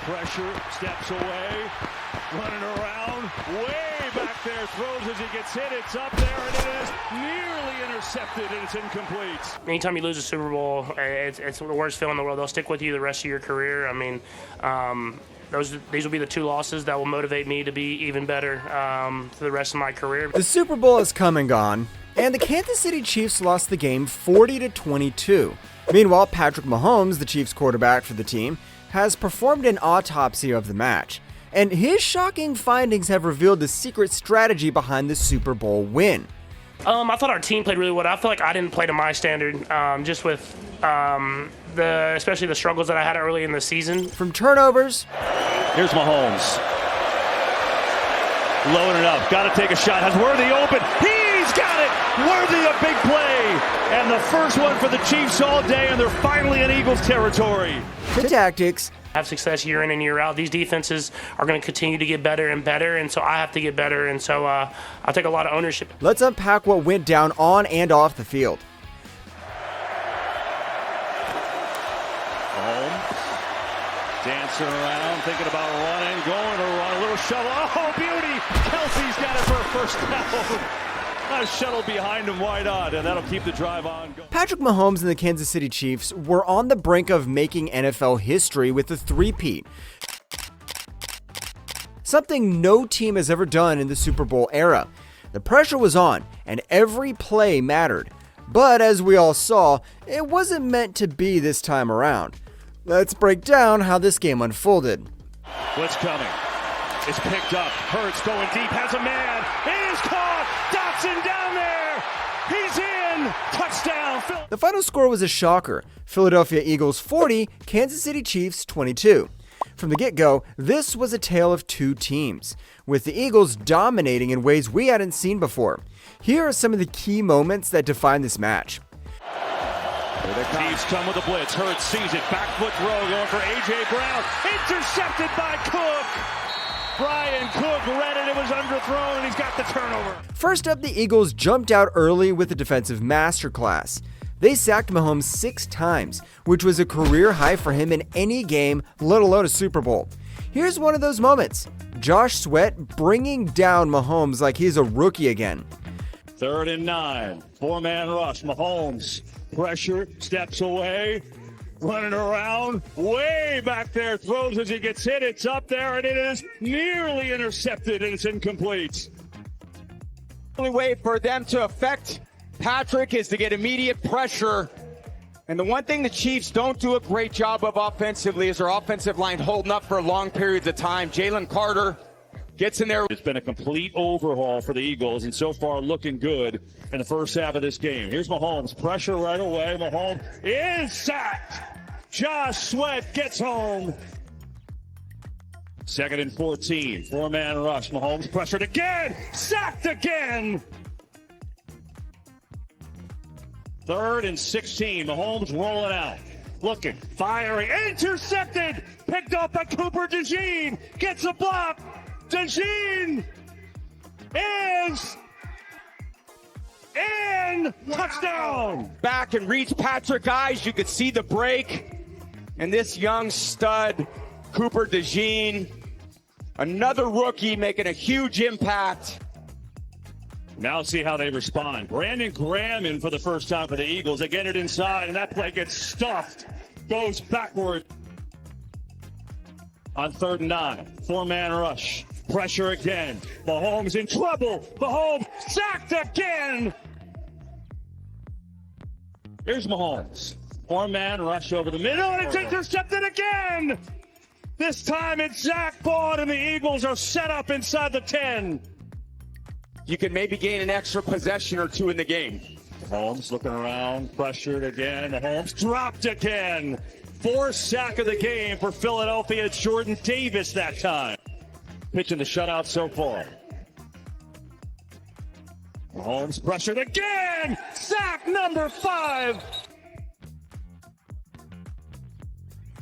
Pressure, steps away, running around, way back there, throws as he gets hit, it's up there, and it is nearly intercepted, and it's incomplete. Anytime you lose a Super Bowl, it's the worst feeling in the world. They'll stick with you the rest of your career. I mean, these will be the two losses that will motivate me to be even better for the rest of my career. The Super Bowl has come and gone, and the Kansas City Chiefs lost the game 40-22. Meanwhile, Patrick Mahomes, the Chiefs quarterback for the team, has performed an autopsy of the match, and his shocking findings have revealed the secret strategy behind the Super Bowl win. I thought our team played really well. I feel like I didn't play to my standard, just with especially the struggles that I had early in the season. From turnovers, Here's Mahomes. Loading it up, got to take a shot, has Worthy open, he's got it! Worthy a big play, and the first one for the Chiefs all day, and they're finally in Eagles territory. to tactics, Have success year in and year out. These defenses are going to continue to get better and better, and so I have to get better, and so I take a lot of ownership. let's unpack what went down on and off the field. Mahomes dancing around, thinking about running, going to run, a little shovel. Oh, beauty! Kelsey's got it for a first down. A shuttle behind him wide on, and that'll keep the drive on going. Patrick Mahomes and the Kansas City Chiefs were on the brink of making NFL history with a three-peat. Something no team has ever done in the Super Bowl era. The pressure was on, and every play mattered. But as we all saw, it wasn't meant to be this time around. Let's break down how this game unfolded. Blitz coming. It's picked up. Hurts going deep. Has a man. It is caught. Dotson down there. He's in. Touchdown. The final score was a shocker. Philadelphia Eagles 40, Kansas City Chiefs 22. From the get-go, this was a tale of two teams, with the Eagles dominating in ways we hadn't seen before. Here are some of the key moments that define this match. The Chiefs come with a blitz. Hurts sees it. Back foot throw going for A.J. Brown. Intercepted by Cook. Brian Cook read it. It was underthrown, and he's got the turnover. First up, the Eagles jumped out early with a defensive masterclass. They sacked Mahomes 6 times, which was a career high for him in any game, let alone a Super Bowl. Here's one of those moments. Josh Sweat bringing down Mahomes like he's a rookie again. 3rd and 9. 4-man rush. Mahomes. Pressure. Steps away. Running around. Way back there. Throws as he gets hit. It's up there, and it is nearly intercepted, and it's incomplete. The only way for them to affect Patrick is to get immediate pressure. And the one thing the Chiefs don't do a great job of offensively is their offensive line holding up for long periods of time. Jalen Carter gets in there. It's been a complete overhaul for the Eagles, and so far looking good in the first half of this game. Here's Mahomes. Pressure right away. Mahomes is sacked. Josh Sweat gets home. 2nd and 14. 4-man rush. Mahomes pressured again. Sacked again. 3rd and 16. Mahomes rolling out. Looking. Firing. Intercepted. Picked up by Cooper DeJean. Gets a block. DeJean is in. Touchdown. Back and reach Patrick eyes. You could see the break. And this young stud, Cooper DeJean, another rookie making a huge impact. Now see how they respond. Brandon Graham in for the first time for the Eagles. They get it inside, and that play gets stuffed. Goes backward. On 3rd and 9. 4-man rush. Pressure again. Mahomes in trouble. Mahomes sacked again. Here's Mahomes. 4-man rush over the middle, and it's intercepted again. This time it's Zach Bond, and the Eagles are set up inside the 10. You can maybe gain an extra possession or two in the game. Mahomes looking around, pressured again. Mahomes dropped again. 4th sack of the game for Philadelphia. It's Jordan Davis that time. Pitching the shutout so far. Mahomes pressured again. Sack number 5.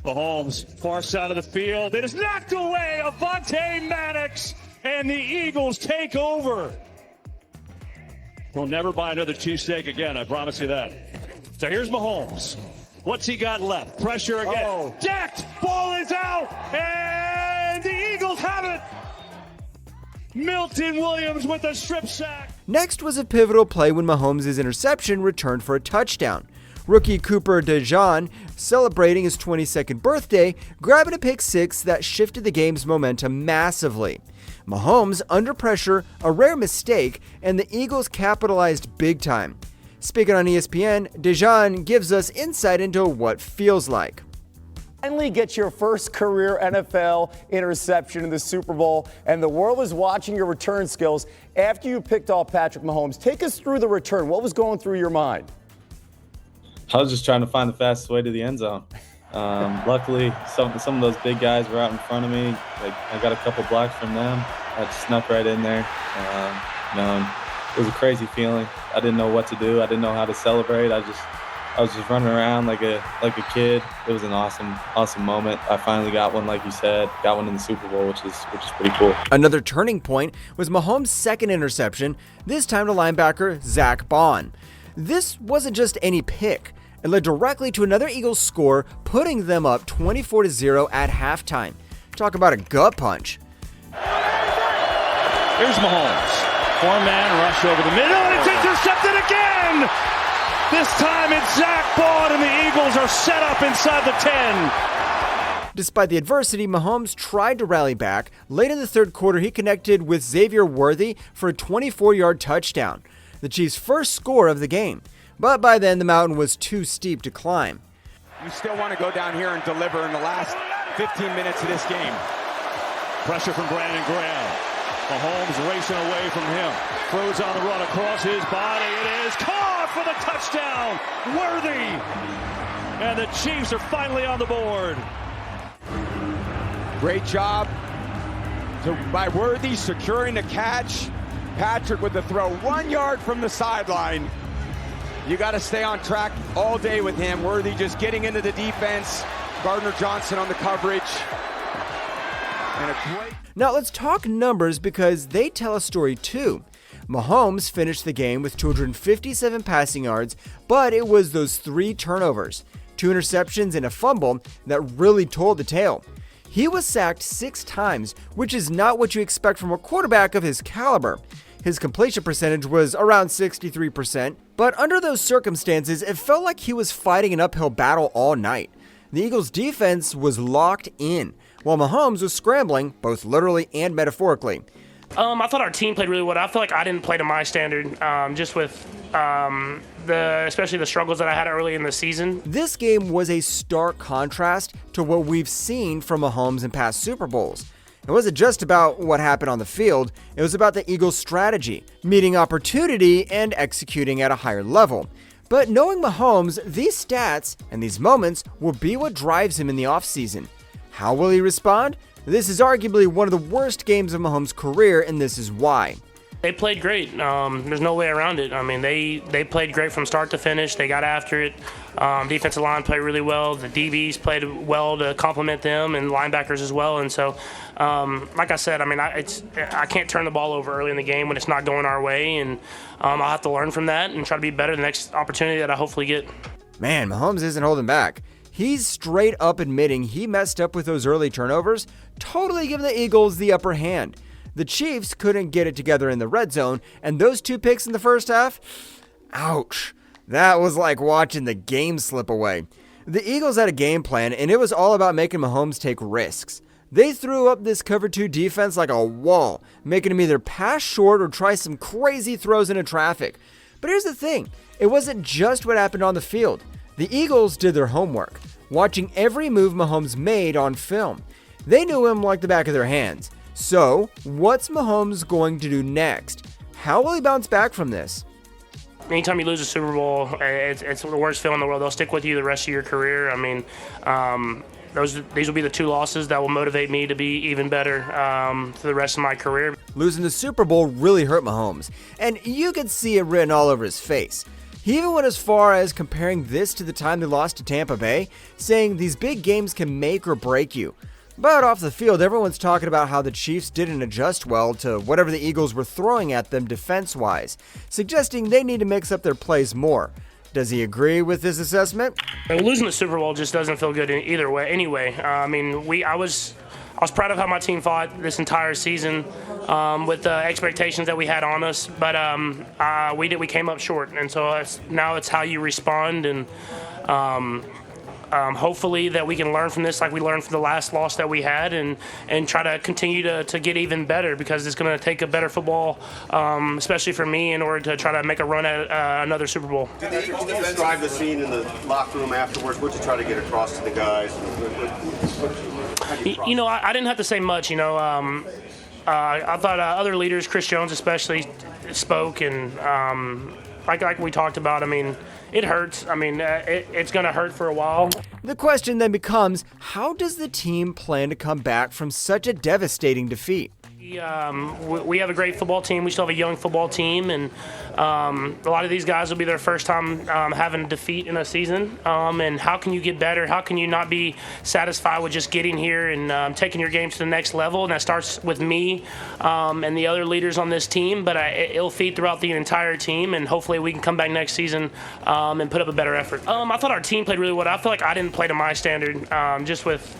Mahomes, far side of the field. It is knocked away. Avonte Maddox, and the Eagles take over. We'll never buy another cheesesteak again, I promise you that. So here's Mahomes. What's he got left? Pressure again. Decked. Ball is out. And Milton Williams with a strip sack. Next was a pivotal play when Mahomes' interception returned for a touchdown. Rookie Cooper DeJean, celebrating his 22nd birthday, grabbing a pick six that shifted the game's momentum massively. Mahomes, under pressure, a rare mistake, and the Eagles capitalized big time. Speaking on ESPN, DeJean gives us insight into what feels like. Finally get your first career NFL interception in the Super Bowl, and the world is watching your return skills after you picked off Patrick Mahomes. Take us through the return. What was going through your mind? I was just trying to find the fastest way to the end zone. Luckily, some of those big guys were out in front of me. I got a couple blocks from them. I just snuck right in there. It was a crazy feeling. I didn't know what to do. I didn't know how to celebrate. I was just running around like a kid. It was an awesome moment. I finally got one, like you said, got one in the Super Bowl, which is pretty cool. Another turning point was Mahomes' second interception, this time to linebacker Zach Bond. This wasn't just any pick. It led directly to another Eagles score, putting them up 24-0 at halftime. Talk about a gut punch. Here's Mahomes. Four-man rush over the middle, and it's intercepted again! This time it's Zach Bond, and the Eagles are set up inside the 10. Despite the adversity, Mahomes tried to rally back. Late in the third quarter, he connected with Xavier Worthy for a 24-yard touchdown, the Chiefs' first score of the game. But by then, the mountain was too steep to climb. You still want to go down here and deliver in the last 15 minutes of this game. Pressure from Brandon Graham. Mahomes racing away from him. Throws on the run across his body. It is caught for the touchdown. Worthy. And the Chiefs are finally on the board. Great job by Worthy securing the catch. Patrick with the throw 1 yard from the sideline. You got to stay on track all day with him. Worthy just getting into the defense. Gardner Johnson on the coverage. And a great... Now let's talk numbers because they tell a story too. Mahomes finished the game with 257 passing yards, but it was those 3 turnovers, 2 interceptions and a fumble that really told the tale. He was sacked 6 times, which is not what you expect from a quarterback of his caliber. His completion percentage was around 63%, but under those circumstances, it felt like he was fighting an uphill battle all night. The Eagles' defense was locked in, while Mahomes was scrambling, both literally and metaphorically. I thought our team played really well. I feel like I didn't play to my standard, just with especially the struggles that I had early in the season. This game was a stark contrast to what we've seen from Mahomes in past Super Bowls. It wasn't just about what happened on the field, it was about the Eagles' strategy, meeting opportunity and executing at a higher level. But knowing Mahomes, these stats and these moments will be what drives him in the offseason. How will he respond? This is arguably one of the worst games of Mahomes' career, and this is why. They played great. There's no way around it. I mean, they played great from start to finish. They got after it. Defensive line played really well. The DBs played well to complement them, and linebackers as well. And so, like I said, I mean, I can't turn the ball over early in the game when it's not going our way, and I'll have to learn from that and try to be better the next opportunity that I hopefully get. Man, Mahomes isn't holding back. He's straight up admitting he messed up with those early turnovers, totally giving the Eagles the upper hand. The Chiefs couldn't get it together in the red zone, and those 2 picks in the first half, ouch. That was like watching the game slip away. The Eagles had a game plan, and it was all about making Mahomes take risks. They threw up this cover 2 defense like a wall, making him either pass short or try some crazy throws into traffic. But here's the thing, it wasn't just what happened on the field. The Eagles did their homework, watching every move Mahomes made on film. They knew him like the back of their hands. So, what's Mahomes going to do next? How will he bounce back from this? Anytime you lose a Super Bowl, it's the worst feeling in the world. They'll stick with you the rest of your career. I mean, these will be the 2 losses that will motivate me to be even better for the rest of my career. Losing the Super Bowl really hurt Mahomes, and you could see it written all over his face. He even went as far as comparing this to the time they lost to Tampa Bay, saying these big games can make or break you. But off the field, everyone's talking about how the Chiefs didn't adjust well to whatever the Eagles were throwing at them defense-wise, suggesting they need to mix up their plays more. Does he agree with this assessment? Losing the Super Bowl just doesn't feel good either way. Anyway, I mean, was proud of how my team fought this entire season with the expectations that we had on us, but we came up short, and so now it's how you respond, and hopefully that we can learn from this like we learned from the last loss that we had, and try to continue to get even better, because it's going to take a better football, especially for me, in order to try to make a run at another Super Bowl. Did you describe the scene in the locker room afterwards? What did you try to get across to the guys? I didn't have to say much. I thought other leaders, Chris Jones especially, spoke, and like we talked about, I mean, it hurts. I mean, it's going to hurt for a while. The question then becomes, how does the team plan to come back from such a devastating defeat? We have a great football team. We still have a young football team, and a lot of these guys will be their first time having a defeat in a season. And how can you get better? How can you not be satisfied with just getting here and taking your game to the next level? And that starts with me and the other leaders on this team, but it'll feed throughout the entire team, and hopefully we can come back next season and put up a better effort. I thought our team played really well. I feel like I didn't play to my standard, just with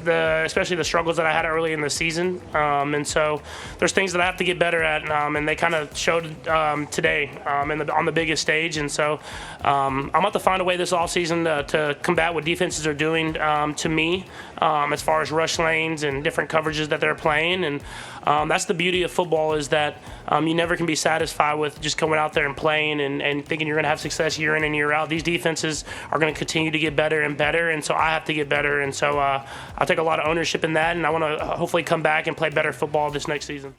especially the struggles that I had early in the season, and so there's things that I have to get better at, and they kind of showed today on the biggest stage, and so I'm about to find a way this offseason to combat what defenses are doing to me, as far as rush lanes and different coverages that they're playing, and that's the beauty of football, is that you never can be satisfied with just going out there and playing and thinking you're going to have success year in and year out. These defenses are going to continue to get better and better, and so I have to get better, and so I take a lot of ownership in that, and I want to hopefully come back and play better football this next season.